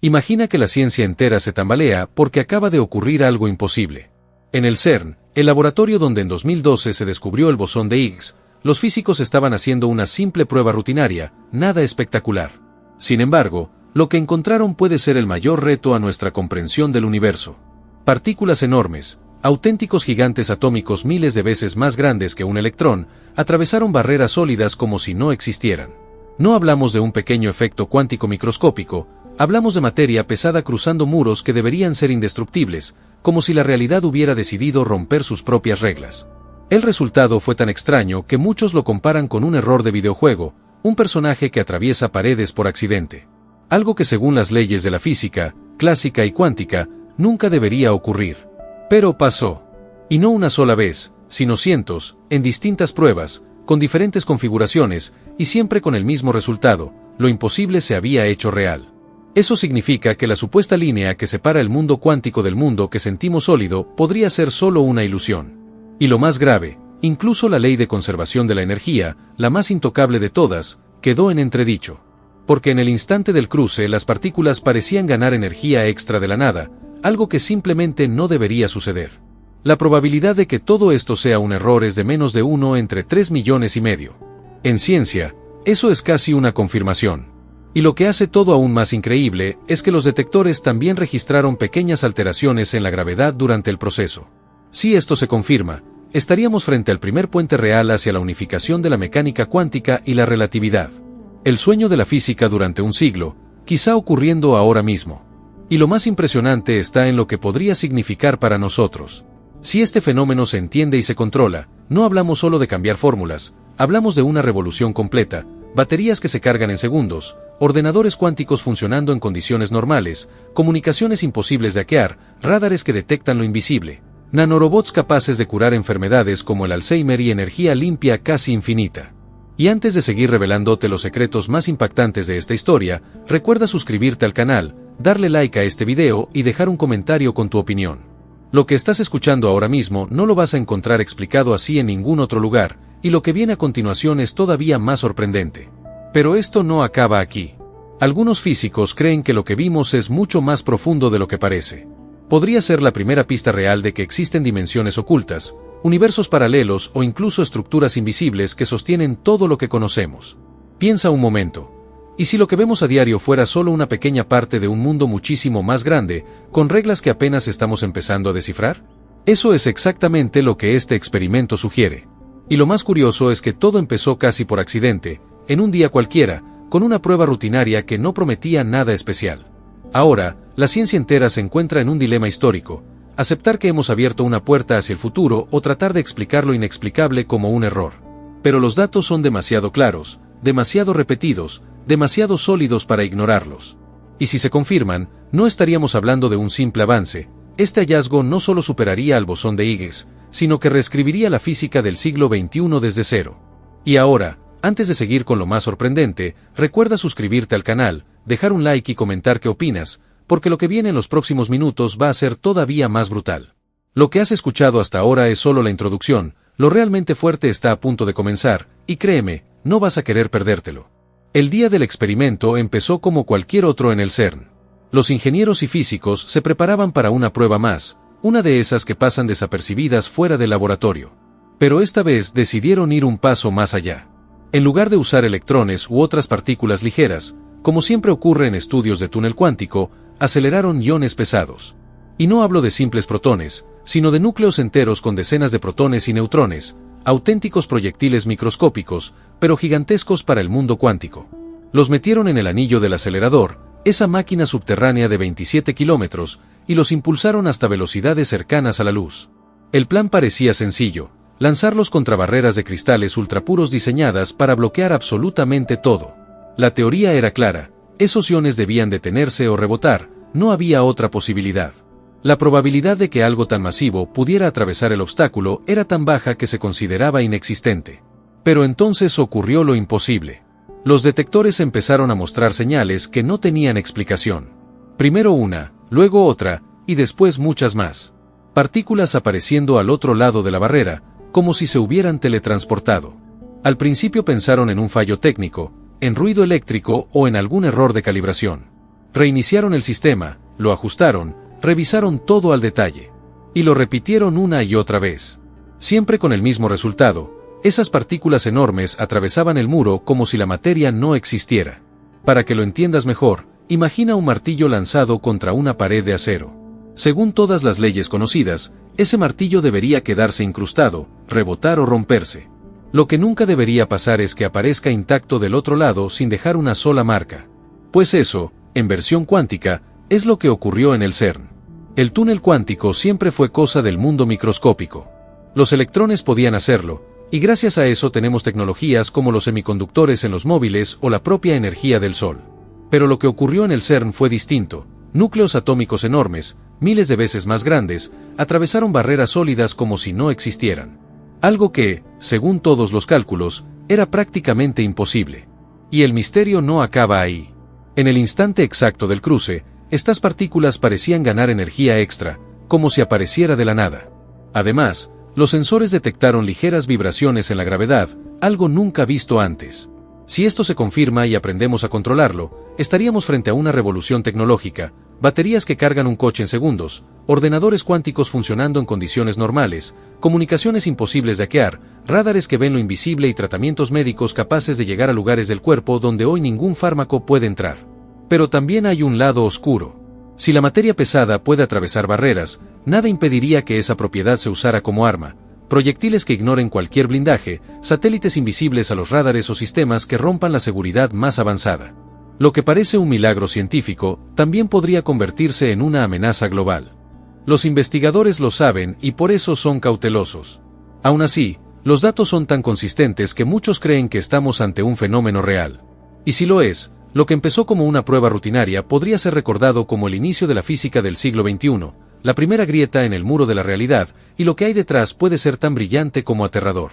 Imagina que la ciencia entera se tambalea porque acaba de ocurrir algo imposible. En el CERN, el laboratorio donde en 2012 se descubrió el bosón de Higgs, los físicos estaban haciendo una simple prueba rutinaria, nada espectacular. Sin embargo, lo que encontraron puede ser el mayor reto a nuestra comprensión del universo. Partículas enormes, auténticos gigantes atómicos miles de veces más grandes que un electrón, atravesaron barreras sólidas como si no existieran. No hablamos de un pequeño efecto cuántico microscópico, hablamos de materia pesada cruzando muros que deberían ser indestructibles, como si la realidad hubiera decidido romper sus propias reglas. El resultado fue tan extraño que muchos lo comparan con un error de videojuego, un personaje que atraviesa paredes por accidente. Algo que según las leyes de la física, clásica y cuántica, nunca debería ocurrir. Pero pasó. Y no una sola vez, sino cientos, en distintas pruebas, con diferentes configuraciones, y siempre con el mismo resultado: lo imposible se había hecho real. Eso significa que la supuesta línea que separa el mundo cuántico del mundo que sentimos sólido podría ser solo una ilusión. Y lo más grave, incluso la ley de conservación de la energía, la más intocable de todas, quedó en entredicho. Porque en el instante del cruce las partículas parecían ganar energía extra de la nada, algo que simplemente no debería suceder. La probabilidad de que todo esto sea un error es de menos de 1 entre 3,5 millones. En ciencia, eso es casi una confirmación. Y lo que hace todo aún más increíble es que los detectores también registraron pequeñas alteraciones en la gravedad durante el proceso. Si esto se confirma, estaríamos frente al primer puente real hacia la unificación de la mecánica cuántica y la relatividad. El sueño de la física durante un siglo, quizá ocurriendo ahora mismo. Y lo más impresionante está en lo que podría significar para nosotros. Si este fenómeno se entiende y se controla, no hablamos solo de cambiar fórmulas, hablamos de una revolución completa, baterías que se cargan en segundos, ordenadores cuánticos funcionando en condiciones normales, comunicaciones imposibles de hackear, radares que detectan lo invisible, nanorobots capaces de curar enfermedades como el Alzheimer y energía limpia casi infinita. Y antes de seguir revelándote los secretos más impactantes de esta historia, recuerda suscribirte al canal, darle like a este video y dejar un comentario con tu opinión. Lo que estás escuchando ahora mismo no lo vas a encontrar explicado así en ningún otro lugar, y lo que viene a continuación es todavía más sorprendente. Pero esto no acaba aquí. Algunos físicos creen que lo que vimos es mucho más profundo de lo que parece. Podría ser la primera pista real de que existen dimensiones ocultas, universos paralelos o incluso estructuras invisibles que sostienen todo lo que conocemos. Piensa un momento. ¿Y si lo que vemos a diario fuera solo una pequeña parte de un mundo muchísimo más grande, con reglas que apenas estamos empezando a descifrar? Eso es exactamente lo que este experimento sugiere. Y lo más curioso es que todo empezó casi por accidente, en un día cualquiera, con una prueba rutinaria que no prometía nada especial. Ahora, la ciencia entera se encuentra en un dilema histórico: aceptar que hemos abierto una puerta hacia el futuro o tratar de explicar lo inexplicable como un error. Pero los datos son demasiado claros, demasiado repetidos, demasiado sólidos para ignorarlos. Y si se confirman, no estaríamos hablando de un simple avance. Este hallazgo no solo superaría al bosón de Higgs, sino que reescribiría la física del siglo XXI desde cero. Y ahora, antes de seguir con lo más sorprendente, recuerda suscribirte al canal, dejar un like y comentar qué opinas, porque lo que viene en los próximos minutos va a ser todavía más brutal. Lo que has escuchado hasta ahora es solo la introducción, lo realmente fuerte está a punto de comenzar, y créeme, no vas a querer perdértelo. El día del experimento empezó como cualquier otro en el CERN. Los ingenieros y físicos se preparaban para una prueba más, una de esas que pasan desapercibidas fuera del laboratorio. Pero esta vez decidieron ir un paso más allá. En lugar de usar electrones u otras partículas ligeras, como siempre ocurre en estudios de túnel cuántico, aceleraron iones pesados. Y no hablo de simples protones, sino de núcleos enteros con decenas de protones y neutrones, auténticos proyectiles microscópicos, pero gigantescos para el mundo cuántico. Los metieron en el anillo del acelerador, esa máquina subterránea de 27 kilómetros, y los impulsaron hasta velocidades cercanas a la luz. El plan parecía sencillo: lanzarlos contra barreras de cristales ultrapuros diseñadas para bloquear absolutamente todo. La teoría era clara: esos iones debían detenerse o rebotar, no había otra posibilidad. La probabilidad de que algo tan masivo pudiera atravesar el obstáculo era tan baja que se consideraba inexistente. Pero entonces ocurrió lo imposible. Los detectores empezaron a mostrar señales que no tenían explicación. Primero una, luego otra, y después muchas más. Partículas apareciendo al otro lado de la barrera, como si se hubieran teletransportado. Al principio pensaron en un fallo técnico, en ruido eléctrico o en algún error de calibración. Reiniciaron el sistema, lo ajustaron, revisaron todo al detalle. Y lo repitieron una y otra vez. Siempre con el mismo resultado: esas partículas enormes atravesaban el muro como si la materia no existiera. Para que lo entiendas mejor, imagina un martillo lanzado contra una pared de acero. Según todas las leyes conocidas, ese martillo debería quedarse incrustado, rebotar o romperse. Lo que nunca debería pasar es que aparezca intacto del otro lado sin dejar una sola marca. Pues eso, en versión cuántica, es lo que ocurrió en el CERN. El túnel cuántico siempre fue cosa del mundo microscópico. Los electrones podían hacerlo, y gracias a eso tenemos tecnologías como los semiconductores en los móviles o la propia energía del Sol. Pero lo que ocurrió en el CERN fue distinto. Núcleos atómicos enormes, miles de veces más grandes, atravesaron barreras sólidas como si no existieran. Algo que, según todos los cálculos, era prácticamente imposible. Y el misterio no acaba ahí. En el instante exacto del cruce, estas partículas parecían ganar energía extra, como si apareciera de la nada. Además, los sensores detectaron ligeras vibraciones en la gravedad, algo nunca visto antes. Si esto se confirma y aprendemos a controlarlo, estaríamos frente a una revolución tecnológica: baterías que cargan un coche en segundos, ordenadores cuánticos funcionando en condiciones normales, comunicaciones imposibles de hackear, radares que ven lo invisible y tratamientos médicos capaces de llegar a lugares del cuerpo donde hoy ningún fármaco puede entrar. Pero también hay un lado oscuro. Si la materia pesada puede atravesar barreras, nada impediría que esa propiedad se usara como arma. Proyectiles que ignoren cualquier blindaje, satélites invisibles a los radares o sistemas que rompan la seguridad más avanzada. Lo que parece un milagro científico, también podría convertirse en una amenaza global. Los investigadores lo saben y por eso son cautelosos. Aún así, los datos son tan consistentes que muchos creen que estamos ante un fenómeno real. Y si lo es, lo que empezó como una prueba rutinaria podría ser recordado como el inicio de la física del siglo XXI, la primera grieta en el muro de la realidad, y lo que hay detrás puede ser tan brillante como aterrador.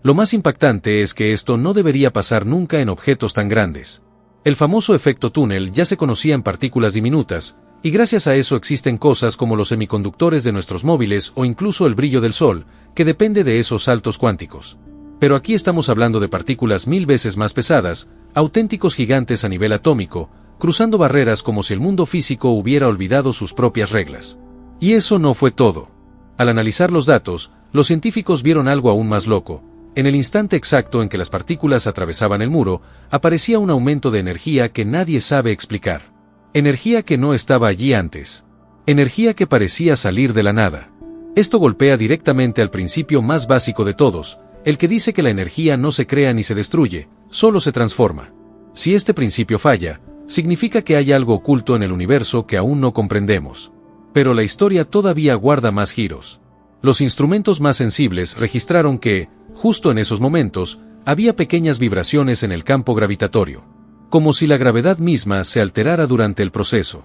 Lo más impactante es que esto no debería pasar nunca en objetos tan grandes. El famoso efecto túnel ya se conocía en partículas diminutas, y gracias a eso existen cosas como los semiconductores de nuestros móviles o incluso el brillo del Sol, que depende de esos saltos cuánticos. Pero aquí estamos hablando de partículas 1000 veces más pesadas, auténticos gigantes a nivel atómico, cruzando barreras como si el mundo físico hubiera olvidado sus propias reglas. Y eso no fue todo. Al analizar los datos, los científicos vieron algo aún más loco. En el instante exacto en que las partículas atravesaban el muro, aparecía un aumento de energía que nadie sabe explicar. Energía que no estaba allí antes. Energía que parecía salir de la nada. Esto golpea directamente al principio más básico de todos, el que dice que la energía no se crea ni se destruye, solo se transforma. Si este principio falla, significa que hay algo oculto en el universo que aún no comprendemos. Pero la historia todavía guarda más giros. Los instrumentos más sensibles registraron que, justo en esos momentos, había pequeñas vibraciones en el campo gravitatorio. Como si la gravedad misma se alterara durante el proceso.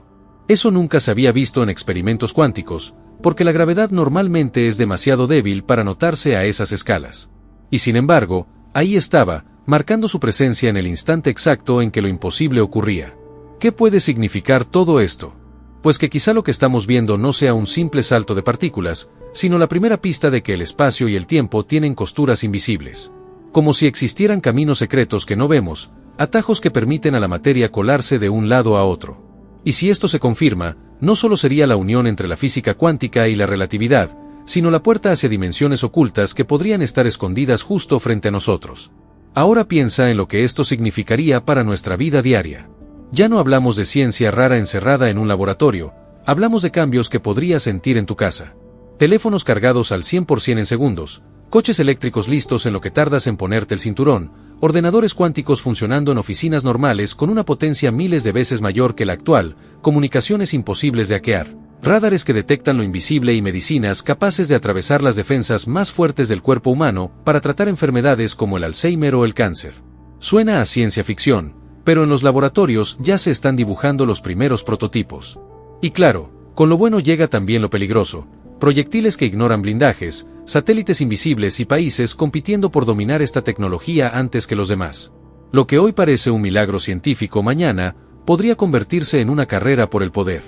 Eso nunca se había visto en experimentos cuánticos, porque la gravedad normalmente es demasiado débil para notarse a esas escalas. Y sin embargo, ahí estaba, marcando su presencia en el instante exacto en que lo imposible ocurría. ¿Qué puede significar todo esto? Pues que quizá lo que estamos viendo no sea un simple salto de partículas, sino la primera pista de que el espacio y el tiempo tienen costuras invisibles. Como si existieran caminos secretos que no vemos, atajos que permiten a la materia colarse de un lado a otro. Y si esto se confirma, no solo sería la unión entre la física cuántica y la relatividad, sino la puerta hacia dimensiones ocultas que podrían estar escondidas justo frente a nosotros. Ahora piensa en lo que esto significaría para nuestra vida diaria. Ya no hablamos de ciencia rara encerrada en un laboratorio, hablamos de cambios que podrías sentir en tu casa. Teléfonos cargados al 100% en segundos, coches eléctricos listos en lo que tardas en ponerte el cinturón, ordenadores cuánticos funcionando en oficinas normales con una potencia miles de veces mayor que la actual, comunicaciones imposibles de hackear, rádares que detectan lo invisible y medicinas capaces de atravesar las defensas más fuertes del cuerpo humano para tratar enfermedades como el Alzheimer o el cáncer. Suena a ciencia ficción, pero en los laboratorios ya se están dibujando los primeros prototipos. Y claro, con lo bueno llega también lo peligroso: proyectiles que ignoran blindajes, satélites invisibles y países compitiendo por dominar esta tecnología antes que los demás. Lo que hoy parece un milagro científico mañana podría convertirse en una carrera por el poder.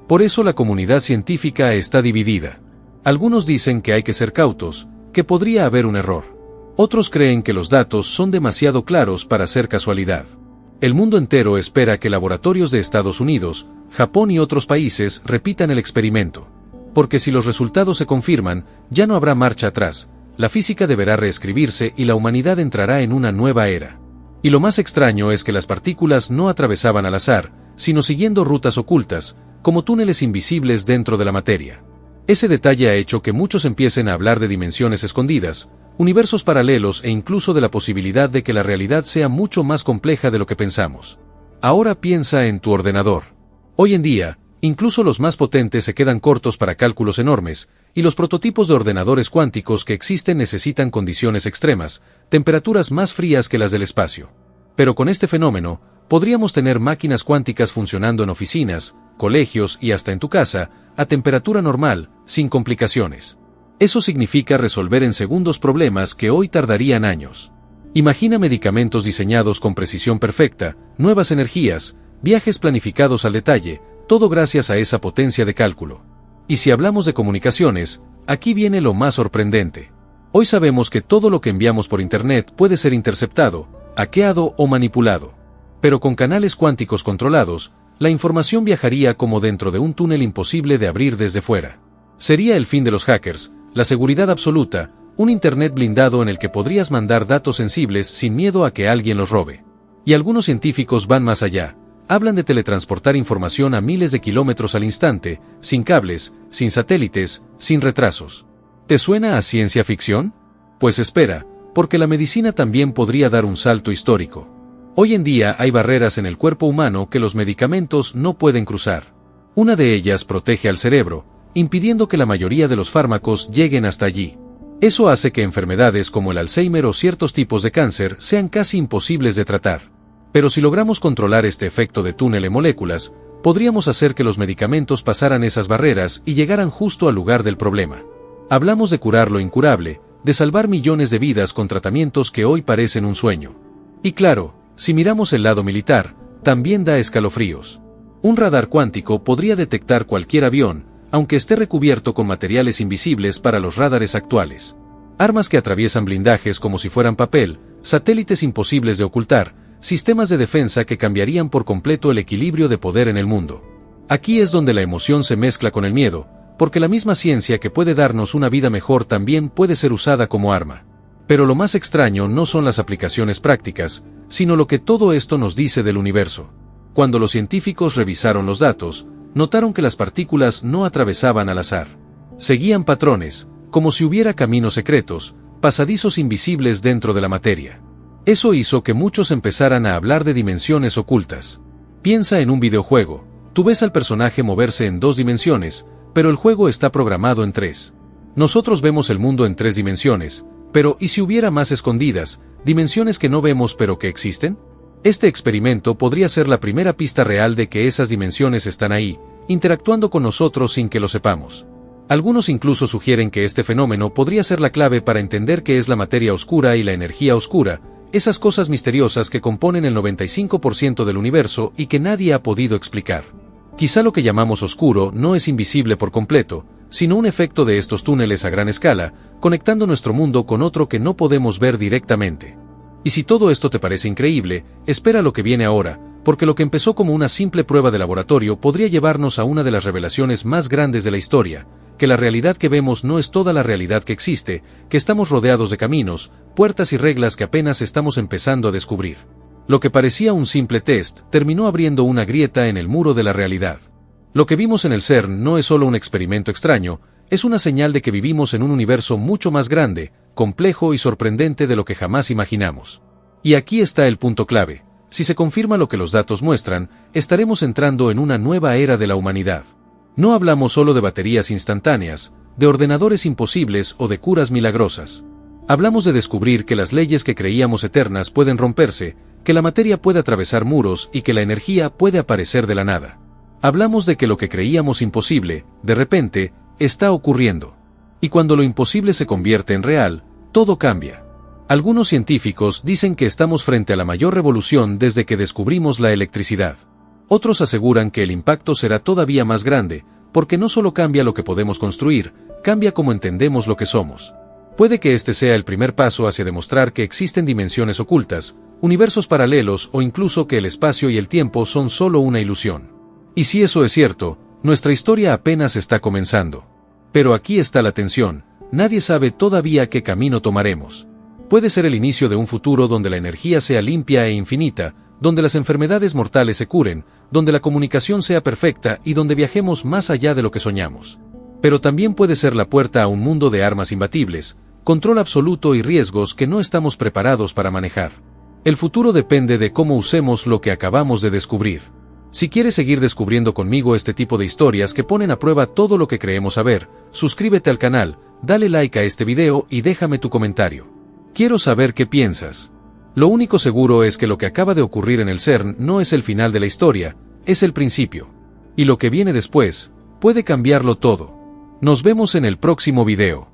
Por eso la comunidad científica está dividida. Algunos dicen que hay que ser cautos, que podría haber un error. Otros creen que los datos son demasiado claros para ser casualidad. El mundo entero espera que laboratorios de Estados Unidos, Japón y otros países repitan el experimento. Porque si los resultados se confirman, ya no habrá marcha atrás, la física deberá reescribirse y la humanidad entrará en una nueva era. Y lo más extraño es que las partículas no atravesaban al azar, sino siguiendo rutas ocultas, como túneles invisibles dentro de la materia. Ese detalle ha hecho que muchos empiecen a hablar de dimensiones escondidas, universos paralelos e incluso de la posibilidad de que la realidad sea mucho más compleja de lo que pensamos. Ahora piensa en tu ordenador. Hoy en día, incluso los más potentes se quedan cortos para cálculos enormes, y los prototipos de ordenadores cuánticos que existen necesitan condiciones extremas, temperaturas más frías que las del espacio. Pero con este fenómeno, podríamos tener máquinas cuánticas funcionando en oficinas, colegios y hasta en tu casa, a temperatura normal, sin complicaciones. Eso significa resolver en segundos problemas que hoy tardarían años. Imagina medicamentos diseñados con precisión perfecta, nuevas energías, viajes planificados al detalle, todo gracias a esa potencia de cálculo. Y si hablamos de comunicaciones, aquí viene lo más sorprendente. Hoy sabemos que todo lo que enviamos por Internet puede ser interceptado, hackeado o manipulado. Pero con canales cuánticos controlados, la información viajaría como dentro de un túnel imposible de abrir desde fuera. Sería el fin de los hackers, la seguridad absoluta, un Internet blindado en el que podrías mandar datos sensibles sin miedo a que alguien los robe. Y algunos científicos van más allá. Hablan de teletransportar información a miles de kilómetros al instante, sin cables, sin satélites, sin retrasos. ¿Te suena a ciencia ficción? Pues espera, porque la medicina también podría dar un salto histórico. Hoy en día hay barreras en el cuerpo humano que los medicamentos no pueden cruzar. Una de ellas protege al cerebro, impidiendo que la mayoría de los fármacos lleguen hasta allí. Eso hace que enfermedades como el Alzheimer o ciertos tipos de cáncer sean casi imposibles de tratar. Pero si logramos controlar este efecto de túnel en moléculas, podríamos hacer que los medicamentos pasaran esas barreras y llegaran justo al lugar del problema. Hablamos de curar lo incurable, de salvar millones de vidas con tratamientos que hoy parecen un sueño. Y claro, si miramos el lado militar, también da escalofríos. Un radar cuántico podría detectar cualquier avión, aunque esté recubierto con materiales invisibles para los radares actuales. Armas que atraviesan blindajes como si fueran papel, satélites imposibles de ocultar, sistemas de defensa que cambiarían por completo el equilibrio de poder en el mundo. Aquí es donde la emoción se mezcla con el miedo, porque la misma ciencia que puede darnos una vida mejor también puede ser usada como arma. Pero lo más extraño no son las aplicaciones prácticas, sino lo que todo esto nos dice del universo. Cuando los científicos revisaron los datos, notaron que las partículas no atravesaban al azar. Seguían patrones, como si hubiera caminos secretos, pasadizos invisibles dentro de la materia. Eso hizo que muchos empezaran a hablar de dimensiones ocultas. Piensa en un videojuego. Tú ves al personaje moverse en 2 dimensiones, pero el juego está programado en 3. Nosotros vemos el mundo en 3 dimensiones, pero ¿y si hubiera más escondidas, dimensiones que no vemos pero que existen? Este experimento podría ser la primera pista real de que esas dimensiones están ahí, interactuando con nosotros sin que lo sepamos. Algunos incluso sugieren que este fenómeno podría ser la clave para entender qué es la materia oscura y la energía oscura, esas cosas misteriosas que componen el 95% del universo y que nadie ha podido explicar. Quizá lo que llamamos oscuro no es invisible por completo, sino un efecto de estos túneles a gran escala, conectando nuestro mundo con otro que no podemos ver directamente. Y si todo esto te parece increíble, espera lo que viene ahora, porque lo que empezó como una simple prueba de laboratorio podría llevarnos a una de las revelaciones más grandes de la historia, que la realidad que vemos no es toda la realidad que existe, que estamos rodeados de caminos, puertas y reglas que apenas estamos empezando a descubrir. Lo que parecía un simple test, terminó abriendo una grieta en el muro de la realidad. Lo que vimos en el CERN no es solo un experimento extraño, es una señal de que vivimos en un universo mucho más grande, complejo y sorprendente de lo que jamás imaginamos. Y aquí está el punto clave. Si se confirma lo que los datos muestran, estaremos entrando en una nueva era de la humanidad. No hablamos solo de baterías instantáneas, de ordenadores imposibles o de curas milagrosas. Hablamos de descubrir que las leyes que creíamos eternas pueden romperse, que la materia puede atravesar muros y que la energía puede aparecer de la nada. Hablamos de que lo que creíamos imposible, de repente, está ocurriendo. Y cuando lo imposible se convierte en real, todo cambia. Algunos científicos dicen que estamos frente a la mayor revolución desde que descubrimos la electricidad. Otros aseguran que el impacto será todavía más grande, porque no solo cambia lo que podemos construir, cambia cómo entendemos lo que somos. Puede que este sea el primer paso hacia demostrar que existen dimensiones ocultas, universos paralelos o incluso que el espacio y el tiempo son solo una ilusión. Y si eso es cierto, nuestra historia apenas está comenzando. Pero aquí está la tensión, nadie sabe todavía qué camino tomaremos. Puede ser el inicio de un futuro donde la energía sea limpia e infinita, donde las enfermedades mortales se curen, donde la comunicación sea perfecta y donde viajemos más allá de lo que soñamos. Pero también puede ser la puerta a un mundo de armas imbatibles, control absoluto y riesgos que no estamos preparados para manejar. El futuro depende de cómo usemos lo que acabamos de descubrir. Si quieres seguir descubriendo conmigo este tipo de historias que ponen a prueba todo lo que creemos saber, suscríbete al canal, dale like a este video y déjame tu comentario. Quiero saber qué piensas. Lo único seguro es que lo que acaba de ocurrir en el CERN no es el final de la historia, es el principio. Y lo que viene después, puede cambiarlo todo. Nos vemos en el próximo video.